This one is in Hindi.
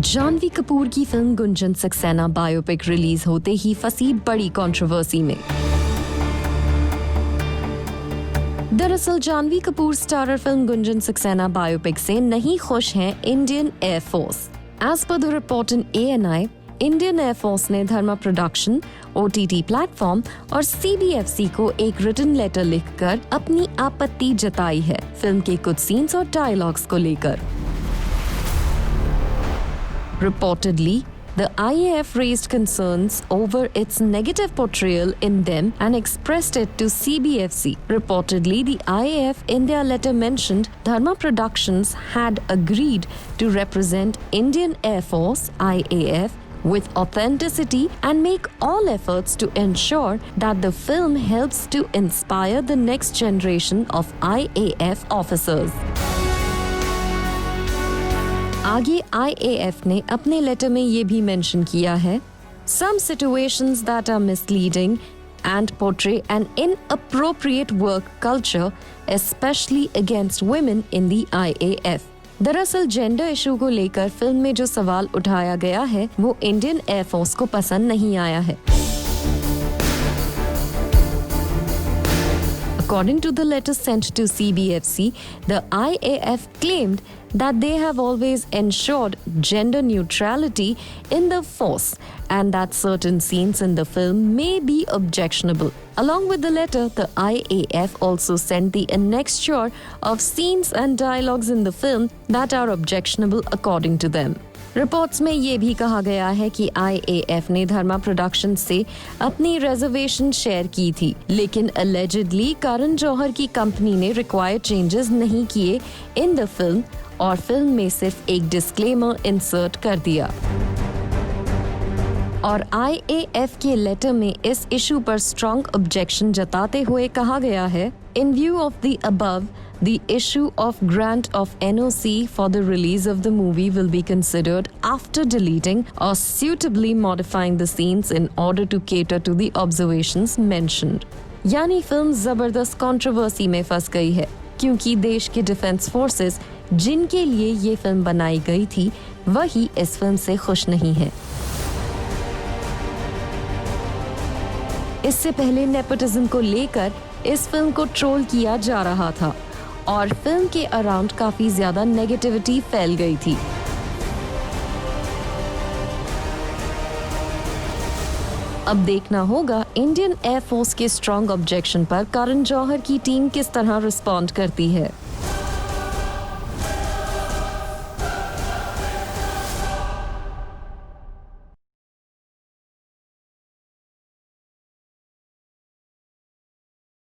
जानवी कपूर की film Gunjan Saxena biopic release होते ही फंसी बड़ी कंट्रोवर्सी में। दरअसल Janhvi Kapoor starrer film Gunjan Saxena biopic से नहीं खुश हैं Indian air force. As per the report in ANI, Indian air force ने धर्मा प्रोडक्शन, OTT प्लेटफॉर्म और CBFC को एक रिटन लेटर लिखकर अपनी आपत्ति जताई है फिल्म के कुछ सीन्स और डायलॉग्स को लेकर। Reportedly, the IAF raised concerns over its negative portrayal in them and expressed it to CBFC. Reportedly, the IAF India letter mentioned Dharma Productions had agreed to represent Indian Air Force (IAF) with authenticity and make all efforts to ensure that the film helps to inspire the next generation of IAF officers. आगे IAF ने अपने लेटर में ये भी मेंशन किया है, some situations that are misleading and portray an inappropriate work culture, especially against women in the IAF. दरअसल जेंडर इशू को लेकर फिल्म में जो सवाल उठाया गया है वो इंडियन एयरफोर्स को पसंद नहीं आया है। According to the letter sent to CBFC, the IAF claimed that they have always ensured gender neutrality in the force and that certain scenes in the film may be objectionable. Along with the letter, the IAF also sent the annexure of scenes and dialogues in the film that are objectionable according to them. Reports में ये भी कहा गया है कि IAF ने धर्मा प्रोडक्शन से अपनी रिजर्वेशन शेयर की थी, लेकिन अलेजिडली करण जौहर की कंपनी ने रिक्वायर्ड चेंजेस नहीं किए इन द फिल्म और फिल्म में सिर्फ एक डिस्क्लेमर इंसर्ट कर दिया। और IAF के लेटर में इस इशू पर स्ट्रॉन्ग ऑब्जेक्शन जताते हुए कहा गया है, इन view of the above, the issue of grant of NOC for the release of the movie will be considered after deleting or suitably modifying the scenes in order to cater to the observations mentioned. यानी फिल्म जबरदस्त कंट्रोवर्सी में फंस गई है क्योंकि देश के डिफेंस फोर्सेस जिनके लिए ये फिल्म बनाई गई थी वही इस फिल्म से खुश नहीं है। इससे पहले नेपोटिज्म को लेकर इस फिल्म को ट्रोल किया जा रहा था और फिल्म के अराउंड काफी ज्यादा नेगेटिविटी फैल गई थी। अब देखना होगा इंडियन एयरफोर्स के स्ट्रॉन्ग ऑब्जेक्शन पर करण जौहर की टीम किस तरह रिस्पॉन्ड करती है।